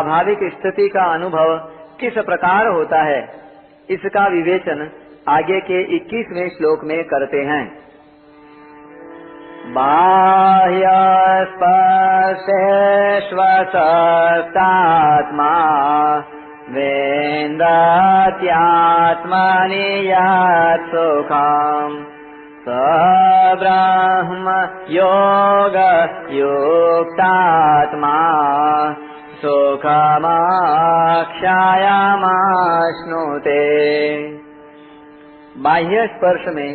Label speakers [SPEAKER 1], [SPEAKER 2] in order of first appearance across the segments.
[SPEAKER 1] स्वाभाविक स्थिति का अनुभव किस प्रकार होता है, इसका विवेचन आगे के 21वें श्लोक में करते हैं। बाह्य स्पर्शेष्वसक्तात्मा वेदात्यात्मनि यत् सुखम् स ब्रह्म योग युक्तात्मा सुखमाख्यायामाश्नुते। बाह्य स्पर्श में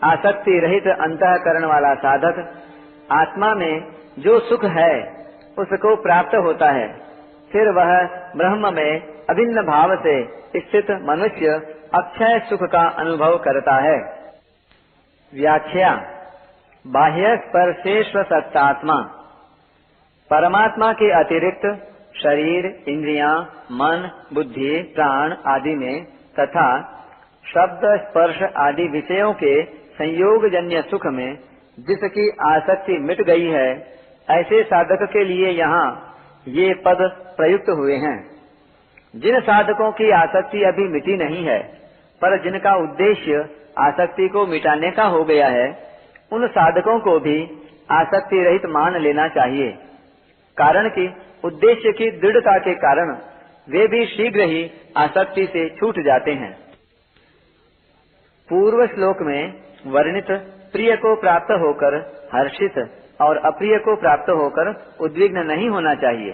[SPEAKER 1] आसक्ति रहित अंतःकरण वाला साधक आत्मा में जो सुख है उसको प्राप्त होता है। फिर वह ब्रह्म में अभिन्न भाव से स्थित मनुष्य अक्षय सुख का अनुभव करता है। व्याख्या। बाह्य स्पर्शेष्वसक्तात्मा परमात्मा के अतिरिक्त शरीर, इंद्रियां, मन, बुद्धि, प्राण आदि में तथा शब्द, स्पर्श आदि विषयों के संयोग जन्य सुख में जिसकी आसक्ति मिट गई है, ऐसे साधक के लिए यहाँ ये पद प्रयुक्त हुए हैं। जिन साधकों की आसक्ति अभी मिटी नहीं है पर जिनका उद्देश्य आसक्ति को मिटाने का हो गया है, उन साधकों को भी आसक्ति रहित मान लेना चाहिए। कारण कि उद्देश्य की दृढ़ता के कारण वे भी शीघ्र ही आसक्ति से छूट जाते हैं। पूर्व श्लोक में वर्णित प्रिय को प्राप्त होकर हर्षित और अप्रिय को प्राप्त होकर उद्विग्न नहीं होना चाहिए।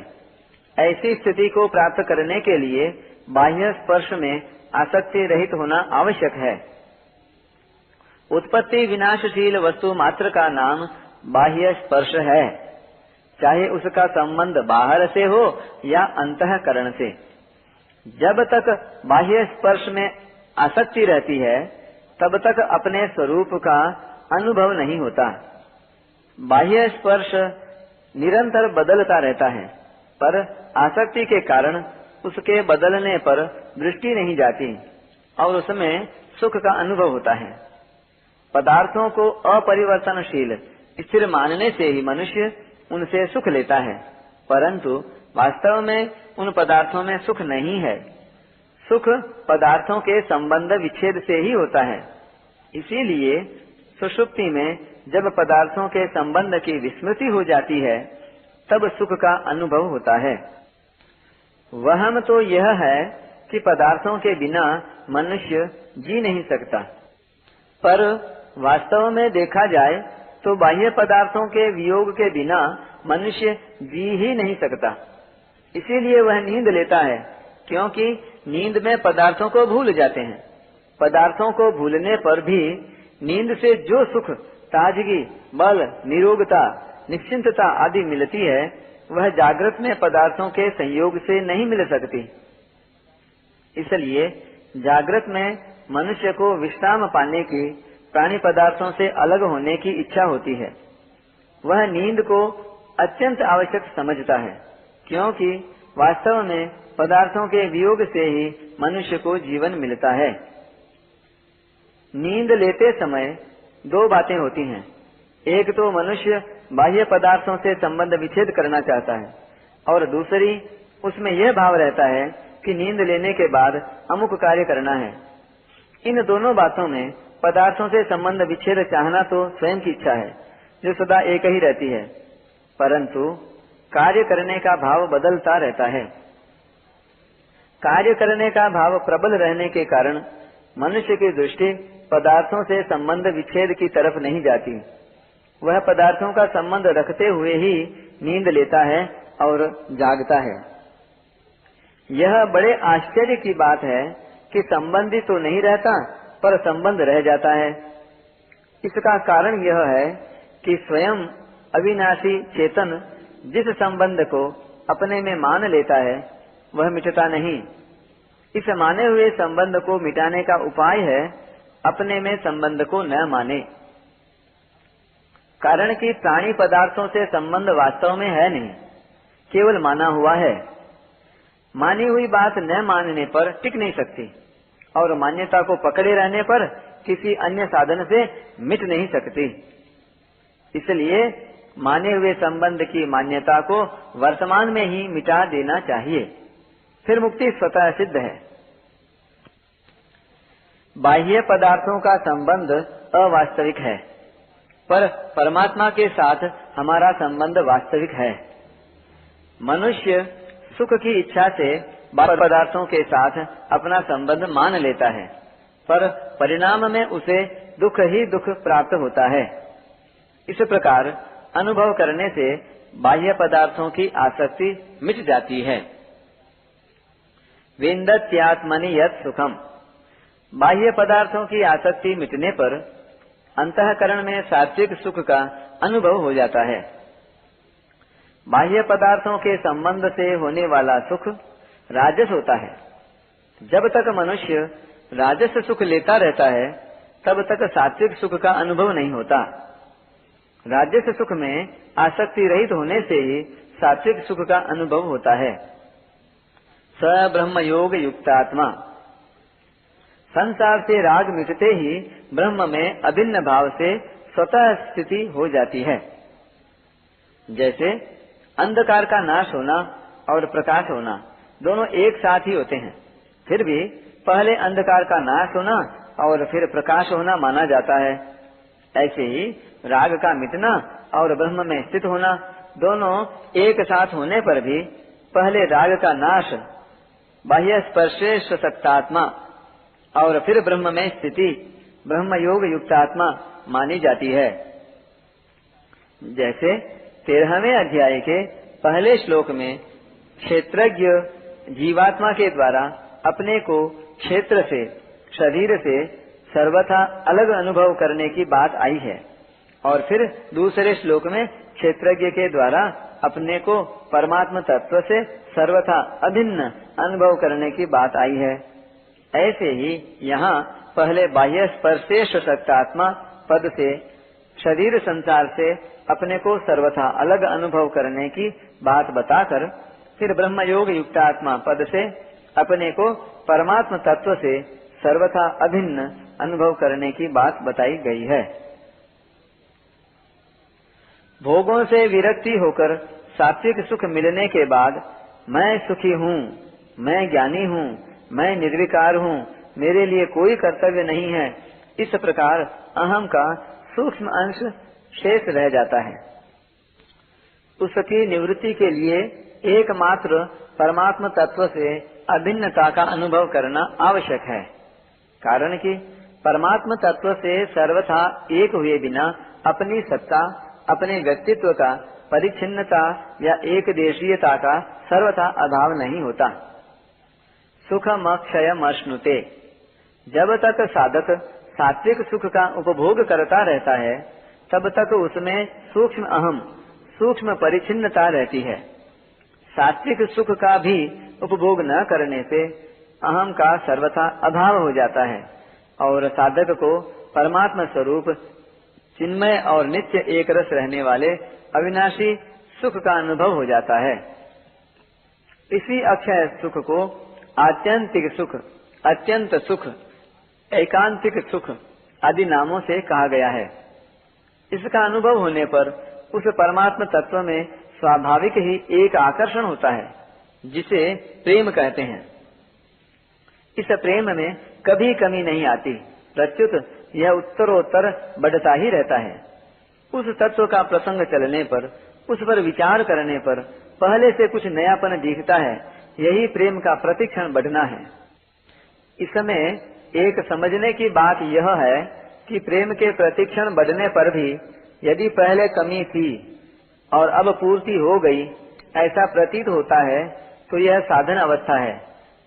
[SPEAKER 1] ऐसी स्थिति को प्राप्त करने के लिए बाह्य स्पर्श में आसक्ति रहित होना आवश्यक है। उत्पत्ति विनाशशील वस्तु मात्र का नाम बाह्य स्पर्श है, चाहे उसका संबंध बाहर से हो या अंतःकरण से। जब तक बाह्य स्पर्श में आसक्ति रहती है तब तक अपने स्वरूप का अनुभव नहीं होता। बाह्य स्पर्श निरंतर बदलता रहता है, पर आसक्ति के कारण उसके बदलने पर दृष्टि नहीं जाती और उसमें सुख का अनुभव होता है। पदार्थों को अपरिवर्तनशील स्थिर मानने से ही मनुष्य उनसे सुख लेता है, परंतु वास्तव में उन पदार्थों में सुख नहीं है। सुख पदार्थों के संबंध विच्छेद से ही होता है। इसीलिए सुषुप्ति में जब पदार्थों के संबंध की विस्मृति हो जाती है तब सुख का अनुभव होता है। वहम तो यह है कि पदार्थों के बिना मनुष्य जी नहीं सकता, पर वास्तव में देखा जाए तो बाह्य पदार्थों के वियोग के बिना मनुष्य जी ही नहीं सकता। इसीलिए वह नींद लेता है, क्योंकि नींद में पदार्थों को भूल जाते हैं। पदार्थों को भूलने पर भी नींद से जो सुख, ताजगी, बल, निरोगता, निश्चिंतता आदि मिलती है वह जागृत में पदार्थों के संयोग से नहीं मिल सकती। इसलिए जागृत में मनुष्य को विश्राम पाने की, प्राणी पदार्थों से अलग होने की इच्छा होती है। वह नींद को अत्यंत आवश्यक समझता है, क्योंकि वास्तव में पदार्थों के वियोग से ही मनुष्य को जीवन मिलता है। नींद लेते समय दो बातें होती हैं। एक तो मनुष्य बाह्य पदार्थों से संबंध विच्छेद करना चाहता है और दूसरी उसमें यह भाव रहता है कि नींद लेने के बाद अमुक कार्य करना है। इन दोनों बातों में पदार्थों से संबंध विच्छेद चाहना तो स्वयं की इच्छा है जो सदा एक ही रहती है, परंतु कार्य करने का भाव बदलता रहता है। कार्य करने का भाव प्रबल रहने के कारण मनुष्य की दृष्टि पदार्थों से संबंध विच्छेद की तरफ नहीं जाती। वह पदार्थों का संबंध रखते हुए ही नींद लेता है और जागता है। यह बड़े आश्चर्य की बात है कि संबंधी तो नहीं रहता पर संबंध रह जाता है। इसका कारण यह है कि स्वयं अविनाशी चेतन जिस संबंध को अपने में मान लेता है वह मिटता नहीं। इस माने हुए संबंध को मिटाने का उपाय है अपने में संबंध को न माने। कारण कि प्राणी पदार्थों से संबंध वास्तव में है नहीं, केवल माना हुआ है। मानी हुई बात न मानने पर टिक नहीं सकती और मान्यता को पकड़े रहने पर किसी अन्य साधन से मिट नहीं सकती। इसलिए माने हुए संबंध की मान्यता को वर्तमान में ही मिटा देना चाहिए, फिर मुक्ति स्वतः सिद्ध है। बाह्य पदार्थों का संबंध अवास्तविक है, पर परमात्मा के साथ हमारा संबंध वास्तविक है। मनुष्य सुख की इच्छा से बाह्य पदार्थों के साथ अपना संबंध मान लेता है, पर परिणाम में उसे दुख ही दुख प्राप्त होता है। इस प्रकार अनुभव करने से बाह्य पदार्थों की आसक्ति मिट जाती है। विन्दत्यात्मनि यत् सुखम, बाह्य पदार्थों की आसक्ति मिटने पर अंतःकरण में सात्विक सुख का अनुभव हो जाता है। बाह्य पदार्थों के संबंध से होने वाला सुख राजस होता है। जब तक मनुष्य राजस सुख लेता रहता है, तब तक सात्विक सुख का अनुभव नहीं होता। राजस सुख में आसक्ति रहित होने से ही सात्विक सुख का अनुभव होता है। स ब्रह्म योग युक्तात्मा, संसार से राग मिटते ही ब्रह्म में अभिन्न भाव से स्वतः स्थिति हो जाती है। जैसे अंधकार का नाश होना और प्रकाश होना दोनों एक साथ ही होते हैं, फिर भी पहले अंधकार का नाश होना और फिर प्रकाश होना माना जाता है। ऐसे ही राग का मिटना और ब्रह्म में स्थित होना दोनों एक साथ होने पर भी पहले राग का नाश बाह्य स्पर्शे सत्तात्मा और फिर ब्रह्म में स्थिति ब्रह्म योग युक्तात्मा मानी जाती है। जैसे 13वें अध्याय के पहले श्लोक में क्षेत्रज्ञ जीवात्मा के द्वारा अपने को क्षेत्र से, शरीर से सर्वथा अलग अनुभव करने की बात आई है, और फिर दूसरे श्लोक में क्षेत्रज्ञ के द्वारा अपने को परमात्म तत्व से सर्वथा अभिन्न अनुभव करने की बात आई है। ऐसे ही यहाँ पहले बाह्य स्पर्शेश सत्तात्मा पद से शरीर संसार से अपने को सर्वथा अलग अनुभव करने की बात बताकर फिर ब्रह्म योग युक्तात्मा पद से अपने को परमात्म तत्व से सर्वथा अभिन्न अनुभव करने की बात बताई गई है। भोगों से विरक्ति होकर सात्विक सुख मिलने के बाद मैं सुखी हूँ, मैं ज्ञानी हूँ, मैं निर्विकार हूँ, मेरे लिए कोई कर्तव्य नहीं है, इस प्रकार अहम का सूक्ष्म अंश शेष रह जाता है। उसकी निवृत्ति के लिए एकमात्र परमात्म तत्व से अभिन्नता का अनुभव करना आवश्यक है, कारण कि परमात्म तत्व से सर्वथा एक हुए बिना अपनी सत्ता, अपने व्यक्तित्व का परिच्छिन्नता या एक देशीयता का सर्वथा अभाव नहीं होता। सुखम क्षयम अश्नुते, जब तक साधक सात्विक सुख का उपभोग करता रहता है, तब तक उसमें सूक्ष्म अहम, सूक्ष्म परिच्छिन्नता रहती है। सात्विक सुख का भी उपभोग न करने से अहम का सर्वथा अभाव हो जाता है और साधक को परमात्मा स्वरूप चिन्मय और नित्य एक रस रहने वाले अविनाशी सुख का अनुभव हो जाता है। इसी अक्षय सुख को आत्यंतिक सुख, अत्यंत सुख, एकांतिक सुख आदि नामों से कहा गया है। इसका अनुभव होने पर उस परमात्म तत्व में स्वाभाविक ही एक आकर्षण होता है, जिसे प्रेम कहते हैं। इस प्रेम में कभी कमी नहीं आती, प्रत्युत यह उत्तरोत्तर बढ़ता ही रहता है। उस तत्व का प्रसंग चलने पर, उस पर विचार करने पर पहले से कुछ नयापन दिखता है, यही प्रेम का प्रतिक्षण बढ़ना है। इसमें एक समझने की बात यह है कि प्रेम के प्रतिक्षण बढ़ने पर भी यदि पहले कमी थी और अब पूर्ति हो गई, ऐसा प्रतीत होता है तो यह साधन अवस्था है।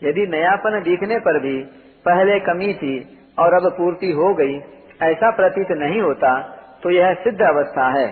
[SPEAKER 1] यदि नयापन दिखने पर भी पहले कमी थी और अब पूर्ति हो गई, ऐसा प्रतीत नहीं होता तो यह सिद्ध अवस्था है।